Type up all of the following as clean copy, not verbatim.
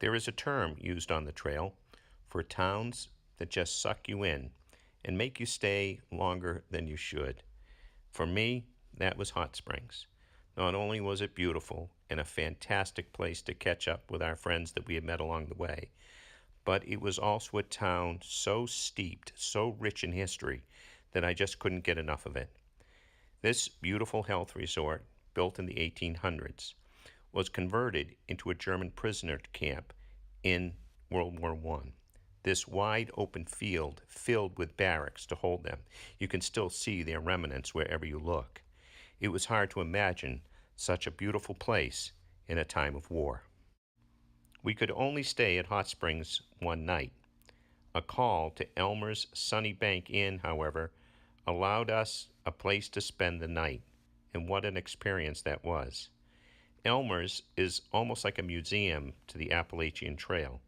There is a term used on the trail for towns that just suck you in and make you stay longer than you should. For me, that was Hot Springs. Not only was it beautiful and a fantastic place to catch up with our friends that we had met along the way, but it was also a town so steeped, so rich in history, that I just couldn't get enough of it. This beautiful health resort, built in the 1800s, was converted into a German prisoner camp in World War I. This wide open field filled with barracks to hold them. You can still see their remnants wherever you look. It was hard to imagine such a beautiful place in a time of war. We could only stay at Hot Springs one night. A call to Elmer's Sunny Bank Inn, however, allowed us a place to spend the night, and what an experience that was. Elmer's is almost like a museum to the Appalachian Trail.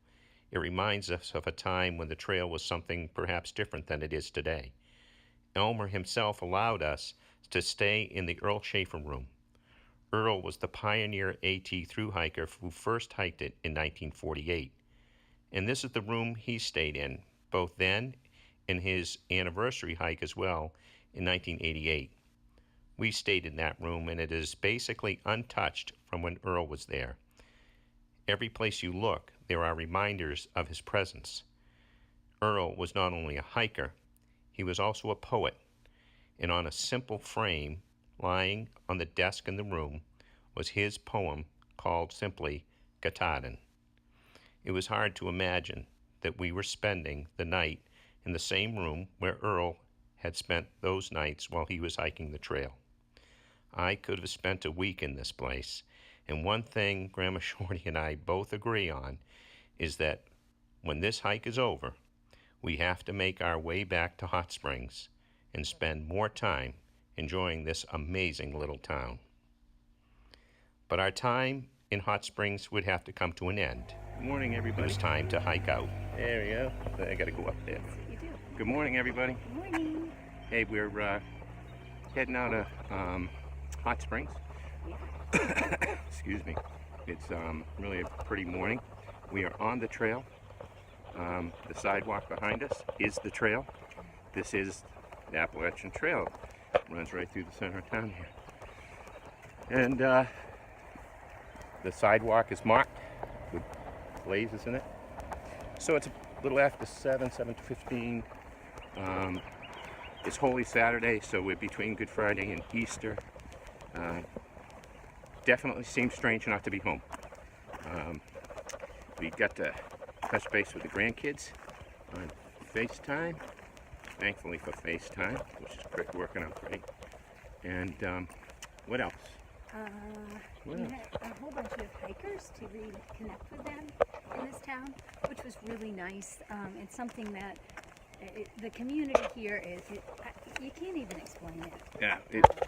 It reminds us of a time when the trail was something perhaps different than it is today. Elmer himself allowed us to stay in the Earl Schaefer room. Earl was the pioneer AT thru hiker who first hiked it in 1948. And this is the room he stayed in, both then and his anniversary hike as well in 1988. We stayed in that room, and it is basically untouched from when Earl was there. Every place you look, there are reminders of his presence. Earl was not only a hiker, he was also a poet, and on a simple frame lying on the desk in the room was his poem called simply Katahdin. It was hard to imagine that we were spending the night in the same room where Earl had spent those nights while he was hiking the trail. I could have spent a week in this place, and one thing Grandma Shorty and I both agree on is that when this hike is over, we have to make our way back to Hot Springs and spend more time enjoying this amazing little town. But our time in Hot Springs would have to come to an end. Good morning, everybody. It was time to hike out. There we go. I gotta go up there. You do. Good morning, everybody. Good morning. Hey, we're heading out of Hot Springs. Yeah. Excuse me. It's really a pretty morning. We are on the trail. The sidewalk behind us is the trail. This is the Appalachian Trail. It runs right through the center of town here. And the sidewalk is marked with blazes in it. So it's a little after 7:15. It's Holy Saturday, so we're between Good Friday and Easter. Definitely seems strange not to be home. We got to touch base with the grandkids on FaceTime. Thankfully for FaceTime, which is working out great. And what else? We had a whole bunch of hikers to reconnect with them in this town, which was really nice. It's something that the community here is, you can't even explain it. Yeah.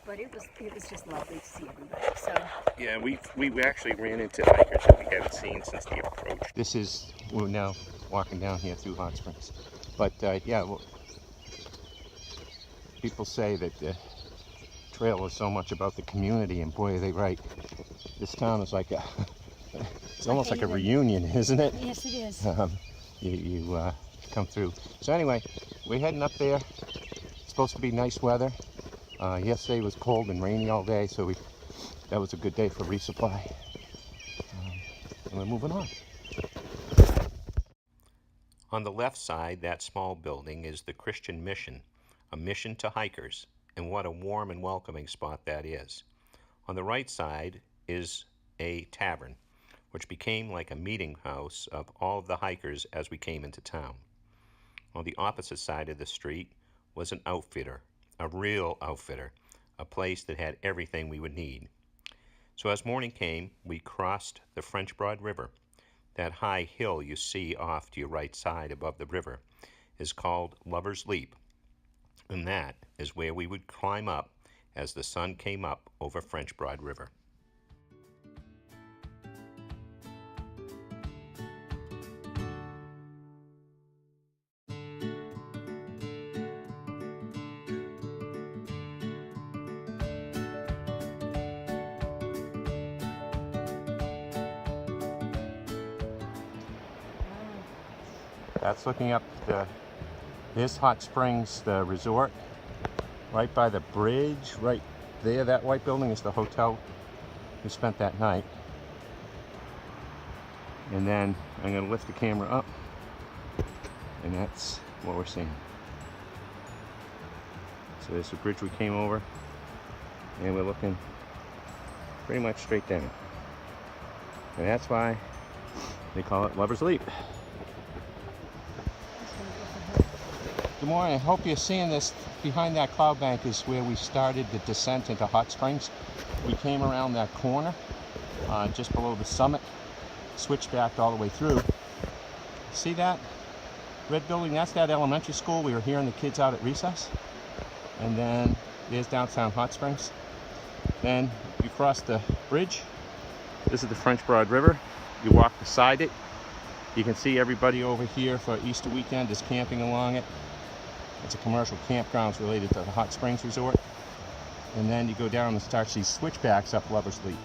But it was just lovely to see everybody. So Yeah, we actually ran into hikers that we haven't seen since the approach. We're now walking down here through Hot Springs. But yeah, well, people say that the trail is so much about the community, and boy, are they right. This town is like it's almost like a reunion, isn't it? yes, it is. You come through. So anyway, we're heading up there. It's supposed to be nice weather. Yesterday was cold and rainy all day, so that was a good day for resupply. And we're moving on. On the left side, that small building is the Christian Mission, a mission to hikers, and what a warm and welcoming spot that is. On the right side is a tavern, which became like a meeting house of all of the hikers as we came into town. On the opposite side of the street was an outfitter, a real outfitter, a place that had everything we would need. So as morning came, we crossed the French Broad River. That high hill you see off to your right side above the river is called Lover's Leap, and that is where we would climb up as the sun came up over French Broad River. That's looking up this Hot Springs, the resort, right by the bridge, right there. That white building is the hotel we spent that night. And then I'm going to lift the camera up, and that's what we're seeing. So there's the bridge we came over, and we're looking pretty much straight down. And that's why they call it Lover's Leap. Good morning. I hope you're seeing this. Behind that cloud bank is where we started the descent into Hot Springs. We came around that corner just below the summit, switched back all the way through. See that red building? That's that elementary school. We were hearing the kids out at recess. And then there's downtown Hot Springs. Then you cross the bridge. This is the French Broad River. You walk beside it. You can see everybody over here for Easter weekend is camping along it. It's a commercial campgrounds related to the Hot Springs Resort. And then you go down and start these switchbacks up Lover's Leap.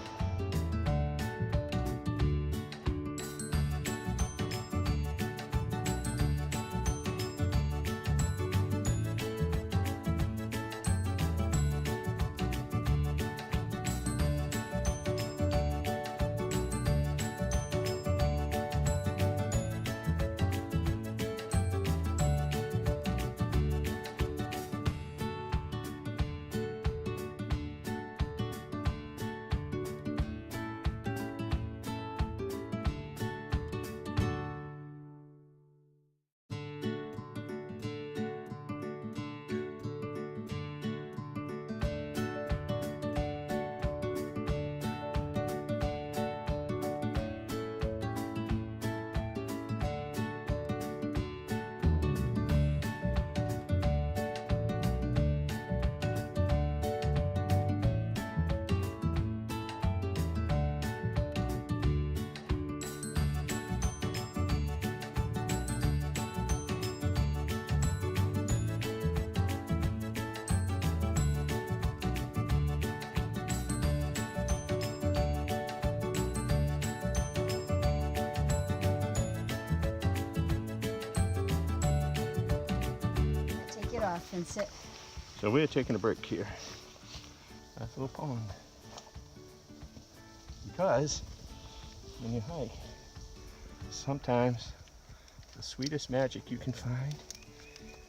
Off and sit. So we're taking a break here. That's a little pond. Because when you hike, sometimes the sweetest magic you can find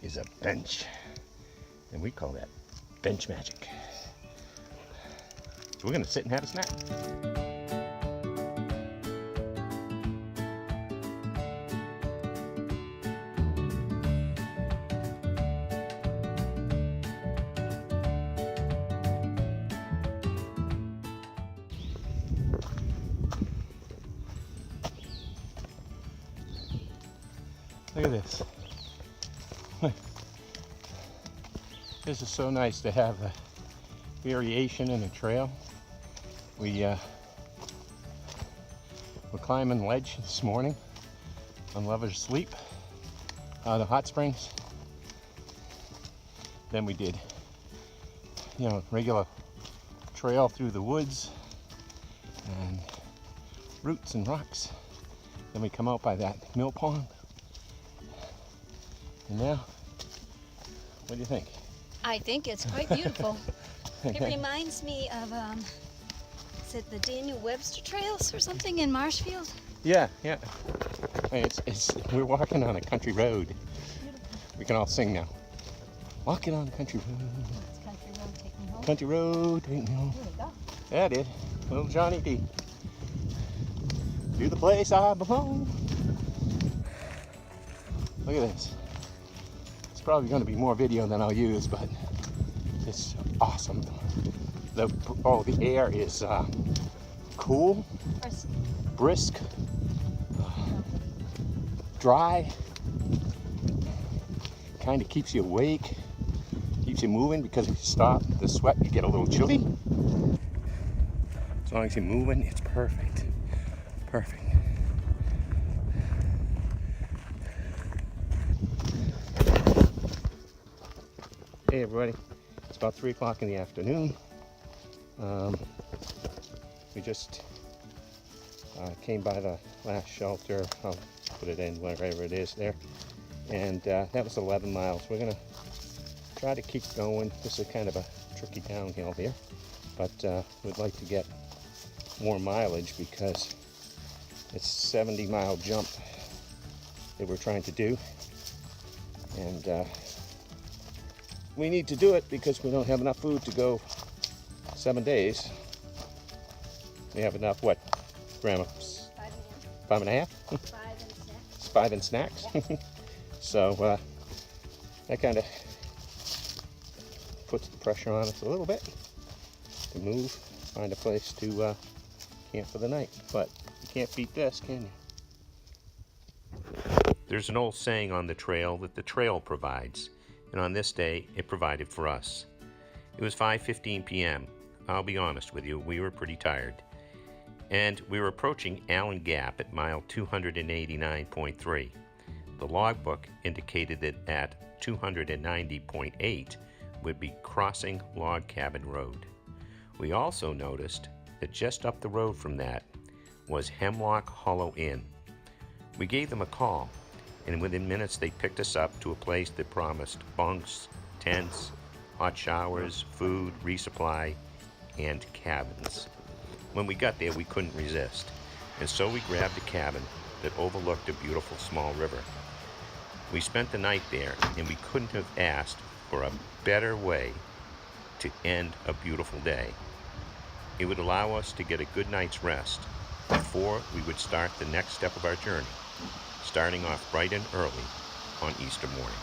is a bench. And we call that bench magic. So we're gonna sit and have a snack. Look at this. This is so nice to have a variation in a trail. We're climbing ledge this morning on Lover's Leap, the Hot Springs. Then we did, regular trail through the woods and roots and rocks. Then we come out by that mill pond. And now, what do you think? I think it's quite beautiful. It reminds me of, is it the Daniel Webster Trails or something in Marshfield? Yeah. We're walking on a country road. Beautiful. We can all sing now. Walking on a country road. It's country road, take me home. Country road, take me home. Here we go. Yeah, I did. Little Johnny D. To the place I belong. Look at this. It's probably going to be more video than I'll use, but it's awesome. The air is cool, brisk, dry. Kind of keeps you awake, keeps you moving, because if you stop the sweat, you get a little chilly. As long as you're moving, it's perfect. Perfect. Hey everybody, it's about 3 o'clock in the afternoon. We just came by the last shelter. I'll put it in wherever it is there. And that was 11 miles. We're gonna try to keep going. This is kind of a tricky downhill here, but we'd like to get more mileage because it's a 70-mile jump that we're trying to do. And we need to do it because we don't have enough food to go 7 days. We have enough, what, Grandma? 5 and a half? 5 and 6. 5 and snacks? Yeah. So that kind of puts the pressure on us a little bit to move, find a place to camp for the night. But you can't beat this, can you? There's an old saying on the trail that the trail provides, and on this day it provided for us. It was 5:15 p.m. I'll be honest with you, we were pretty tired. And we were approaching Allen Gap at mile 289.3. The logbook indicated that at 290.8 would be crossing Log Cabin Road. We also noticed that just up the road from that was Hemlock Hollow Inn. We gave them a call, and within minutes they picked us up to a place that promised bunks, tents, hot showers, food, resupply, and cabins. When we got there, we couldn't resist, and so we grabbed a cabin that overlooked a beautiful small river. We spent the night there, and we couldn't have asked for a better way to end a beautiful day. It would allow us to get a good night's rest before we would start the next step of our journey, starting off bright and early on Easter morning.